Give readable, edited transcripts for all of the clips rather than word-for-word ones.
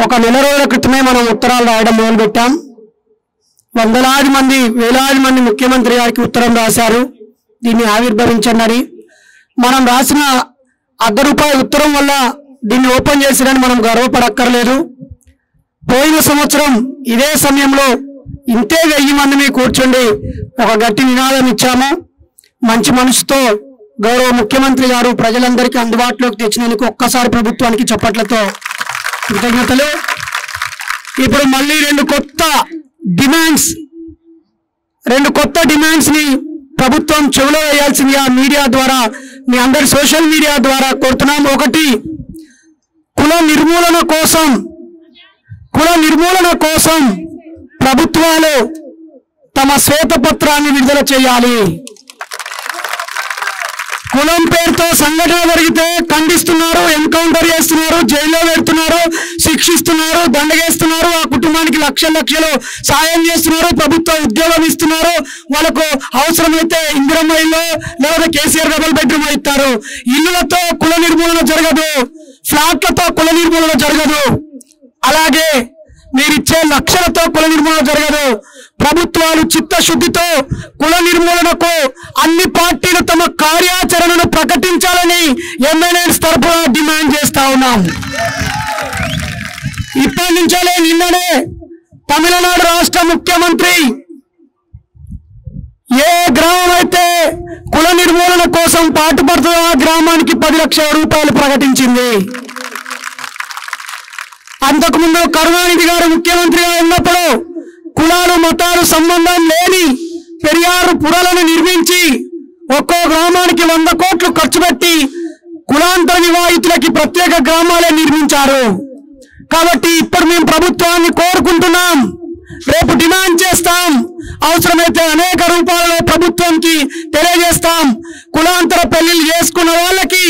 ఒక నెల రోజుల క్రితమే మనం ఉత్తరాలు రాయడం మొదలుపెట్టాం. వందలాది మంది వేలాది మంది ముఖ్యమంత్రి గారికి ఉత్తరం రాశారు దీన్ని ఆవిర్భవించండి. మనం రాసిన ₹1 ఉత్తరం వల్ల దీన్ని ఓపెన్ చేసిరని మనం గర్వపడక్కర్లేదు. పోయిన సంవత్సరం ఇదే సమయంలో ఇంతే 1000 మందిని కూర్చుండి ఒక గట్టి నినాదం ఇచ్చాము. మంచి మనసుతో గౌరవ ముఖ్యమంత్రి గారు ప్రజలందరికీ అందుబాటులోకి తెచ్చినందుకు ఒక్కసారి ప్రభుత్వానికి చప్పట్లతో కృతజ్ఞతలు. ఇప్పుడు మళ్ళీ రెండు కొత్త డిమాండ్స్ ని ప్రభుత్వం చెవులో వేయాల్సిందిగా మీడియా ద్వారా మీ అందరి సోషల్ మీడియా ద్వారా కోరుతున్నాం. ఒకటి, కుల నిర్మూలన కోసం ప్రభుత్వాలు తమ శ్వేతపత్రాన్ని విడుదల చేయాలి. కులం పేరుతో సంఘటన జరిగితే ఖండిస్తున్నారు, ఎన్కౌంటర్ చేస్తున్నారు, జైల్లో పెడుతున్నారు, శిక్షిస్తున్నారు, దండగేస్తున్నారు, ఆ కుటుంబానికి లక్షలు సాయం చేస్తున్నారు, ప్రభుత్వ ఉద్యోగం ఇస్తున్నారు, వాళ్ళకు అవసరమైతే ఇందిరమ్మ ఇల్లు లేదా కేసీఆర్ డబుల్ బెడ్రూమ్ ఇస్తారు. ఇల్లులతో కుల నిర్మూలన జరగదు, ఫ్లాట్లతో కుల నిర్మూలన జరగదు, అలాగే మీరిచ్చే లక్షలతో కుల నిర్మూలన జరగదు. ప్రభుత్వాలు చిత్తశుద్ధితో కుల నిర్మూలనకు అన్ని పార్టీలు తమ కార్యాచరణను ప్రకటించాలని ఎమ్మెల్యేస్ తరపున డిమాండ్ చేస్తా ఉన్నాం. ఇప్పటి నుంచే నిన్ననే తమిళనాడు రాష్ట్ర ముఖ్యమంత్రి ఏ గ్రామం అయితే కుల నిర్మూలన కోసం పాటుపడుతుందో ఆ గ్రామానికి 10 లక్షల రూపాయలు ప్రకటించింది. అంతకుముందు కరుణానిధి గారు ముఖ్యమంత్రిగా ఉన్నప్పుడు కులాలు మతాలు సంబంధం లేని పెరియారు పురాలను నిర్మించి ఒక్కో గ్రామానికి 100 కోట్లు ఖర్చు పెట్టి కులాంతర వివాహితులకి ప్రత్యేక గ్రామాలే నిర్మించారు. కాబట్టి ఇప్పుడు మేము ప్రభుత్వాన్ని కోరుకుంటున్నాం, రేపు డిమాండ్ చేస్తాం, అవసరమైతే అనేక రూపాయలలో ప్రభుత్వానికి తెలియజేస్తాం. కులాంతర పెళ్లిళ్ళు చేసుకున్న వాళ్ళకి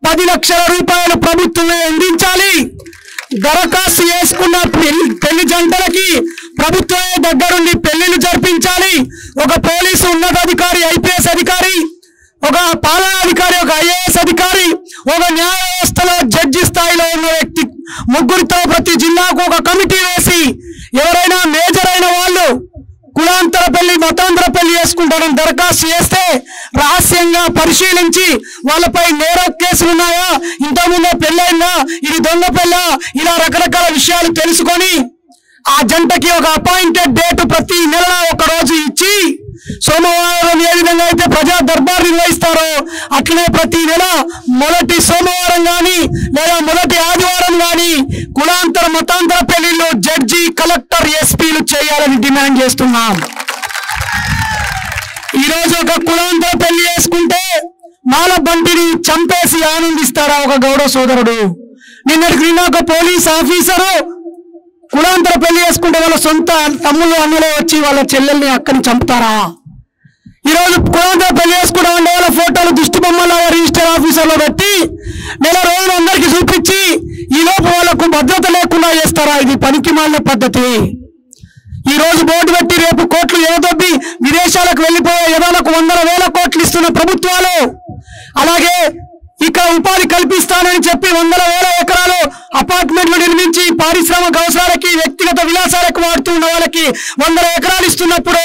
10 లక్షల రూపాయలు ప్రభుత్వమే అందించాలి. దరఖాస్తు చేసుకున్న పెళ్లి జంటలకి ప్రభుత్వమే దగ్గరుండి పెళ్లిళ్ళు జరిపించాలి. ఒక పోలీసు ఉన్నతాధికారి, ఐపీఎస్ అధికారి, ఒక పాలనాధికారి, ఒక ఐఏఎస్ అధికారి, ఒక న్యాయ వ్యవస్థలో జడ్జి స్థాయిలో ఉన్న వ్యక్తి ముగ్గురితో ప్రతి జిల్లాకు ఒక కమిటీ వేసి ఎవరైనా మేజర్ అయిన వాళ్ళు కులాంతర పెళ్లి మతాంతర పెళ్లి చేసుకుంటారని దరఖాస్తు చేస్తే రహస్యంగా పరిశీలించి వాళ్ళపై నేర కేసులు ఉన్నాయా, ఇంతకుముందే పెళ్ళైందా, ఇది దొంగ పెళ్ళ, ఇలా రకరకాల విషయాలు తెలుసుకొని ఆ జంటకి ఒక అపాయింటెడ్ డేట్ ప్రతి నెల ఒక రోజు ఇచ్చి సోమవారం ఏ విధంగా అయితే ప్రజా దర్బార్ నిర్వహిస్తారో అట్లనే ప్రతి నెల మొదటి సోమవారం గాని లేదా మొదటి ఆదివారం గాని కులాంతర మతాంతర పెళ్లిళ్ళు జడ్జి, కలెక్టర్, ఎస్పీలు చేయాలని డిమాండ్ చేస్తున్నాం. ఈరోజు ఒక కులాంతర పెళ్లి చేసుకుంటే మాల బంటిని చంపేసి ఆనందిస్తారా ఒక గౌడ సోదరుడు? నిన్న ఒక పోలీస్ ఆఫీసరు కులాంతర పెళ్లి చేసుకుంటే వాళ్ళ సొంత తమ్ముళ్ళు అన్నలో వచ్చి వాళ్ళ చెల్లెల్ని అక్కని చంపుతారా? ఈరోజు కులాంతర పెళ్లి చేసుకుంటా ఉండే వాళ్ళ ఫోటోలు దిష్టి బొమ్మల రిజిస్టర్ ఆఫీసర్లో పెట్టి నెల రోజులు అందరికీ చూపించి ఈ లోపు వాళ్ళకు భద్రత లేకుండా చేస్తారా? ఇది పనికి మాలిన పద్ధతి. ఈ రోజు బోర్డు పెట్టి రేపు కోట్లు ఎదదొబ్బి విదేశాలకు వెళ్ళిపోయే ఎదలకు 100,000 కోట్లు ఇస్తున్న ప్రభుత్వాలు, అలాగే ఇక్కడ ఉపాధి కల్పిస్తానని చెప్పి 100,000 ఎకరాలు అపార్ట్మెంట్లు నిర్మించి పారిశ్రామిక అవసరాలకి వ్యక్తిగత విలాసాలకు వాడుతున్న వాళ్ళకి 100 ఎకరాలు ఇస్తున్నప్పుడు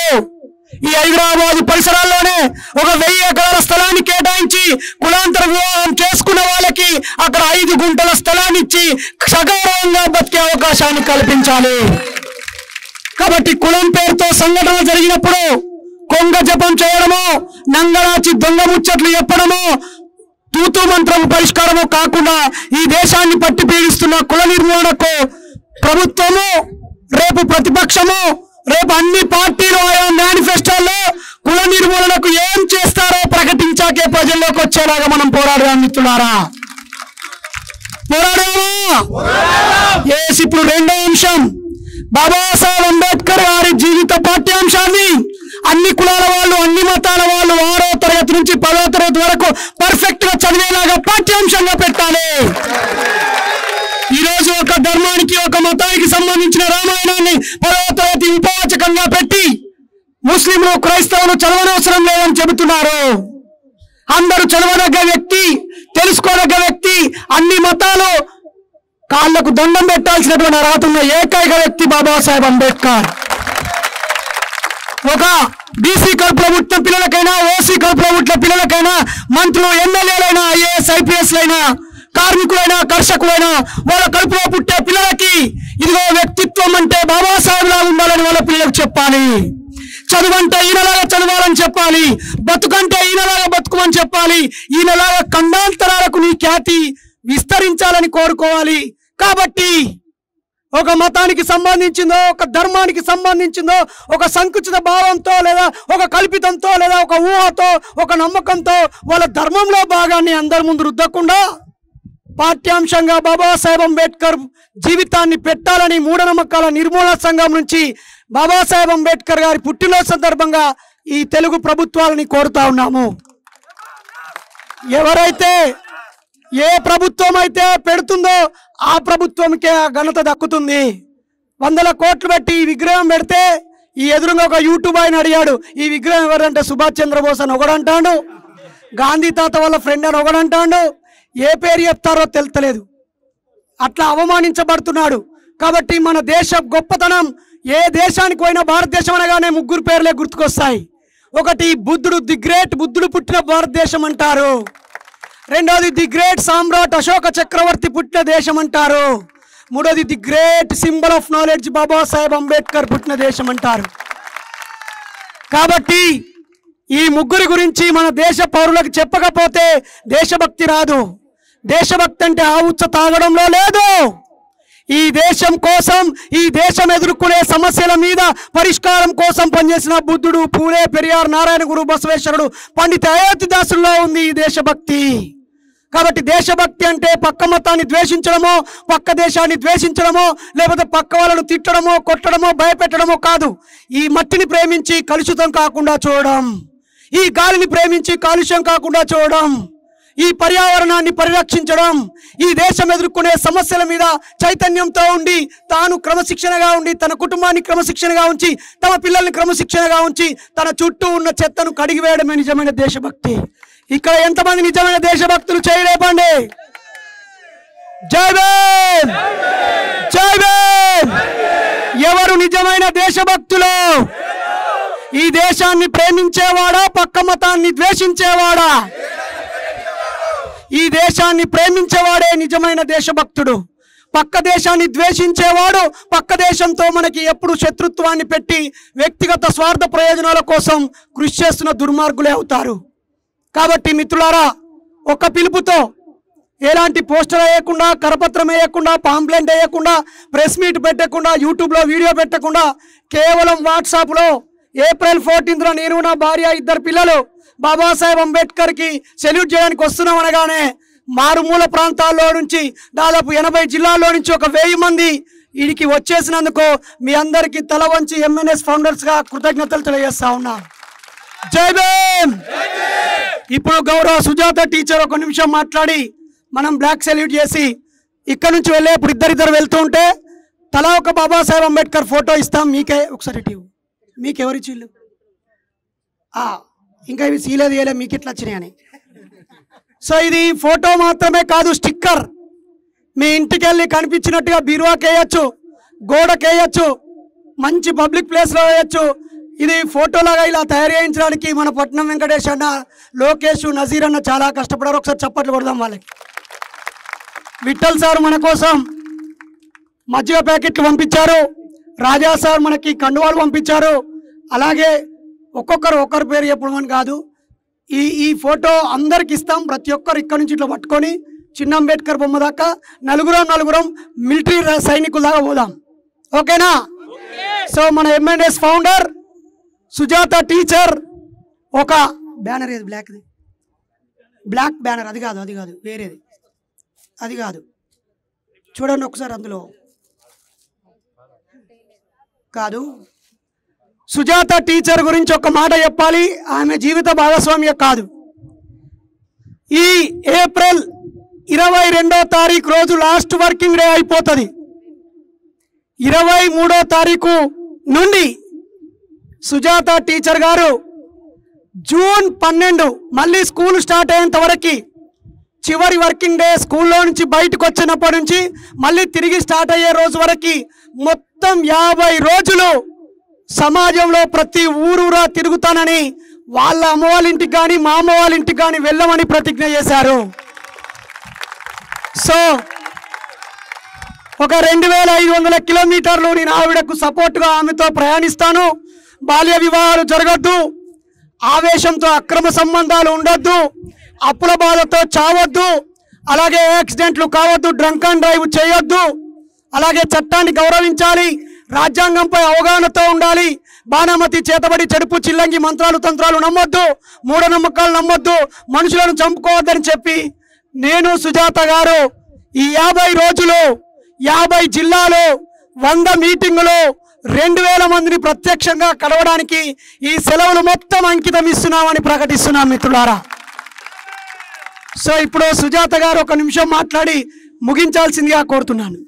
ఈ హైదరాబాద్ పరిసరాల్లోనే ఒక 1000 ఎకరాల స్థలాన్ని కేటాయించి కులాంతర వివాహం చేసుకున్న వాళ్ళకి అక్కడ 5 గుంటల స్థలాన్ని ఇచ్చి సగౌరవంగా బతికే అవకాశాన్ని కల్పించాలి. కాబట్టి కులం పేరుతో సంఘటన జరిగినప్పుడు కొంగ జపం చేయడమో, నంగరాచి దొంగ ముచ్చట్లు చెప్పడమో, తూతు మంత్రం పరిష్కారము కాకుండా ఈ దేశాన్ని పట్టి పీడిస్తున్న కుల నిర్మూలనకు ప్రభుత్వము, రేపు ప్రతిపక్షము, రేపు అన్ని పార్టీలు ఆయా మేనిఫెస్టోల్లో కుల నిర్మూలనకు ఏం చేస్తారో ప్రకటించాకే ప్రజల్లోకి వచ్చేలాగా మనం పోరాడదాం మిత్రులారా. పోరాడదామా? ఇప్పుడు రెండో అంశం, బాబాసాహెబ్ అంబేద్కర్ గారి జీవిత పాఠ్యాంశాన్ని అన్ని కులాల వాళ్ళు, అన్ని మతాల వాళ్ళు 6వ తరగతి నుంచి 10వ తరగతి వరకు పర్ఫెక్ట్ గా చదివేలాగా పాఠ్యాంశంగా పెట్టాలి. ఈరోజు ఒక ధర్మానికి, ఒక మతానికి సంబంధించిన రామాయణాన్ని 10వ తరగతి ఉపవాచకంగా పెట్టి ముస్లింలు, క్రైస్తవులు చదవనవసరం లేదని చెబుతున్నారు. అందరూ చదవదగ్గ వ్యక్తి, తెలుసుకోదగ్గ వ్యక్తి, అన్ని మతాలు కాళ్లకు దండం పెట్టాల్సినటువంటి అర్హత ఉన్న ఏకైక వ్యక్తి బాబాసాహెబ్ అంబేద్కర్. ఒక బీసీ కడుపులో పుట్టిన పిల్లలకైనా, ఓసీ కడుపులో పుట్టిన పిల్లలకైనా, మంత్రులు, ఎమ్మెల్యేలైనా, ఐఏఎస్ ఐపీఎస్లైనా, కార్మికులైనా, కర్షకులైనా, వాళ్ళ కడుపులో పుట్టే పిల్లలకి ఇదిగో వ్యక్తిత్వం అంటే బాబాసాహెబ్ లాగా ఉండాలని వాళ్ళ పిల్లలకు చెప్పాలి. చదువంటే ఈయనలాగా చదవాలని చెప్పాలి. బతుకంటే ఈయనలాగా బతుకుమని చెప్పాలి. ఈయనలాగా ఖండాంతరాలకు నీ ఖ్యాతి విస్తరించాలని కోరుకోవాలి. కాబట్టి ఒక మతానికి సంబంధించిందో, ఒక ధర్మానికి సంబంధించిందో, ఒక సంకుచిత భావంతో లేదా ఒక కల్పితంతో లేదా ఒక ఊహతో, ఒక నమ్మకంతో వాళ్ళ ధర్మంలో భాగాన్ని అందరి ముందు రుద్దకుండా పాఠ్యాంశంగా బాబాసాహెబ్ అంబేద్కర్ జీవితాన్ని పెట్టాలని మూఢనమ్మకాల నిర్మూలన సంఘం నుంచి బాబాసాహెబ్ అంబేద్కర్ గారి పుట్టినరోజు సందర్భంగా ఈ తెలుగు ప్రభుత్వాలని కోరుతా ఉన్నాము. ఎవరైతే ఏ ప్రభుత్వం అయితే పెడుతుందో ఆ ప్రభుత్వంకే ఆ ఘనత దక్కుతుంది. 100 కోట్లు పెట్టి ఈ విగ్రహం పెడితే ఈ ఎదురుగా ఒక యూట్యూబ్ ఆయన అడిగాడు, ఈ విగ్రహం ఎవరంటే సుభాష్ చంద్రబోస్ అని ఒకడంటాడు, గాంధీ తాత వాళ్ళ ఫ్రెండ్ అని ఒకడంటాడు, ఏ పేరు చెప్తారో తెలుస్తలేదు. అట్లా అవమానించబడుతున్నాడు. కాబట్టి మన దేశ గొప్పతనం ఏ దేశానికి పోయినా భారతదేశం అనగానే 3 పేర్లే గుర్తుకొస్తాయి. ఒకటి బుద్ధుడు, ది గ్రేట్, బుద్ధుడు పుట్టిన భారతదేశం అంటారు. రెండోది ది గ్రేట్ సామ్రాట్ అశోక చక్రవర్తి పుట్టిన దేశం అంటారు. మూడోది the great symbol of knowledge Babasaheb Ambedkar పుట్టిన దేశం అంటారు. కాబట్టి ఈ 3 గురించి మన దేశ పౌరులకు చెప్పకపోతే దేశభక్తి రాదు. దేశభక్తి అంటే ఆవుచ్చ తాగడంలో లేదు. ఈ దేశం కోసం, ఈ దేశం ఎదుర్కొనే సమస్యల మీద పరిష్కారం కోసం పనిచేసిన బుద్ధుడు, పూలే, పెరియార్, నారాయణ గురు, బసవేశ్వరుడు, పండిత అయోధ్యదాసుల్లో ఉంది ఈ దేశభక్తి. కాబట్టి దేశభక్తి అంటే పక్క మతాన్ని ద్వేషించడమో, పక్క దేశాన్ని ద్వేషించడమో, లేకపోతే పక్క వాళ్ళను తిట్టడమో, కొట్టడమో, భయపెట్టడమో కాదు. ఈ మట్టిని ప్రేమించి కలుషితం కాకుండా చూడడం, ఈ గాలిని ప్రేమించి కాలుష్యం కాకుండా చూడడం, ఈ పర్యావరణాన్ని పరిరక్షించడం, ఈ దేశం ఎదుర్కొనే సమస్యల మీద చైతన్యంతో ఉండి తాను క్రమశిక్షణగా ఉండి తన కుటుంబాన్ని క్రమశిక్షణగా ఉంచి తమ పిల్లల్ని క్రమశిక్షణగా ఉంచి తన చుట్టూ ఉన్న చెత్తను కడిగివేయడమే నిజమైన దేశభక్తి. ఇక్కడ ఎంతమంది నిజమైన దేశభక్తులు చేయలేపండి. జై భీమ్, జై భీమ్. ఎవరు నిజమైన దేశభక్తులు? ఈ దేశాన్ని ప్రేమించేవాడా, పక్క మతాన్ని ద్వేషించేవాడా? ఈ దేశాన్ని ప్రేమించేవాడే నిజమైన దేశభక్తుడు. పక్క దేశాన్ని ద్వేషించేవాడు పక్క దేశంతో మనకి ఎప్పుడు శత్రుత్వాన్ని పెట్టి వ్యక్తిగత స్వార్థ ప్రయోజనాల కోసం కృషి చేస్తున్న దుర్మార్గులే అవుతారు. కాబట్టి మిత్రులారా, ఒక పిలుపుతో ఎలాంటి పోస్టర్ వేయకుండా, కరపత్రం వేయకుండా, పాంప్లెంట్ వేయకుండా, ప్రెస్ మీట్ పెట్టకుండా, యూట్యూబ్లో వీడియో పెట్టకుండా, కేవలం వాట్సాప్లో ఏప్రిల్ 14న నేను, నా భార్య, 2 పిల్లలు బాబాసాహెబ్ అంబేద్కర్కి సెల్యూట్ చేయడానికి వస్తున్నాం అనగానే మారుమూల ప్రాంతాల్లో నుంచి దాదాపు 80 జిల్లాల్లో నుంచి ఒక 1000 మంది వీడికి వచ్చేసినందుకు మీ అందరికీ తల వంచి ఎంఎన్ఎస్ ఫౌండర్స్గా కృతజ్ఞతలు తెలియజేస్తా ఉన్నా. జై భీమ్. ఇప్పుడు గౌరవ సుజాత టీచర్ 1 నిమిషం మాట్లాడి మనం బ్లాక్ సెల్యూట్ చేసి ఇక్కడ నుంచి వెళ్ళేప్పుడు ఇద్దరిద్దరు వెళ్తూ ఉంటే తలా ఒక బాబాసాహెబ్ అంబేద్కర్ ఫోటో ఇస్తాం. మీకే ఒకసారి మీకెవరిచ్చి ఇల్లు ఇంకా ఇవి సీలేదు వేయలే, మీకు ఇట్లా వచ్చినాయి అని. సో ఇది ఫోటో మాత్రమే కాదు, స్టిక్కర్. మీ ఇంటికి వెళ్ళి కనిపించినట్టుగా బీరువాకి వేయచ్చు, గోడకి వేయచ్చు, మంచి పబ్లిక్ ప్లేస్లో వేయచ్చు. ఇది ఫోటోలాగా ఇలా తయారు చేయించడానికి మన పట్నం వెంకటేష్ అన్న, లోకేష్, నజీర్ అన్న చాలా కష్టపడారు. ఒకసారి చప్పట్లు కొడదాం వాళ్ళకి. విఠల్ సార్ మన కోసం మజ్జిగ ప్యాకెట్లు పంపించారు. రాజా సార్ మనకి కండువాలు పంపించారు. అలాగే ఒకరి పేరు చెప్పడం కాదు, ఈ ఫోటో అందరికి ఇస్తాం. ప్రతి ఒక్కరు ఇక్కడ నుంచి ఇట్లా పట్టుకొని చిన్న అంబేద్కర్ బొమ్మ దాకా నలుగురం మిలిటరీ సైనికుల దాకా పోదాం. ఓకేనా? సో మన ఎంఎన్ఎస్ ఫౌండర్ సుజాత టీచర్ ఒక బ్యానర్, ఏది బ్లాక్ బ్యానర్, అది కాదు వేరేది, అది కాదు, చూడండి ఒకసారి. అందులో కాదు, సుజాత టీచర్ గురించి ఒక మాట చెప్పాలి. ఆమె జీవిత భాగస్వామ్య కాదు. ఈ ఏప్రిల్ 22వ తారీఖు రోజు లాస్ట్ వర్కింగ్ డే అయిపోతుంది. 23వ తారీఖు నుండి సుజాత టీచర్ గారు జూన్ 12 మళ్ళీ స్కూల్ స్టార్ట్ అయ్యేంత వరకు చివరి వర్కింగ్ డే స్కూల్లో నుంచి బయటకు వచ్చినప్పటి నుంచి మళ్ళీ తిరిగి స్టార్ట్ అయ్యే రోజు వరకు మొత్తం 50 రోజులు సమాజంలో ప్రతి ఊరూరా తిరుగుతానని వాళ్ళ అమ్మ వాళ్ళ ఇంటికి కానీ మా అమ్మ వాళ్ళ ఇంటికి కానీ వెళ్ళమని ప్రతిజ్ఞ చేశారు. సో ఒక 2500 కిలోమీటర్లు నేను ఆవిడకు సపోర్ట్గా ఆమెతో ప్రయాణిస్తాను. బాల్య వివాహాలు జరగద్దు, ఆవేశంతో అక్రమ సంబంధాలు ఉండొద్దు, అప్పుల బాధతో చావద్దు, అలాగే యాక్సిడెంట్లు కావద్దు, డ్రంక్ అండ్ డ్రైవ్ చేయొద్దు, అలాగే చట్టాన్ని గౌరవించాలి, రాజ్యాంగంపై అవగాహనతో ఉండాలి, బాణమతి చేతబడి చెడుపు చిల్లంగి మంత్రాలు తంత్రాలు నమ్మొద్దు, మూఢనమ్మకాలు నమ్మొద్దు, మనుషులను చంపుకోవద్దని చెప్పి నేను సుజాత గారు ఈ 50 రోజులు 50 జిల్లాలు 100 మీటింగులు 2000 మందిని ప్రత్యక్షంగా కలవడానికి ఈ సెలవులు మొత్తం అంకితం ఇస్తున్నామని ప్రకటిస్తున్నాం మిత్రులారా. సో ఇప్పుడు సుజాత గారు ఒక నిమిషం మాట్లాడి ముగించాల్సిందిగా కోరుతున్నాను.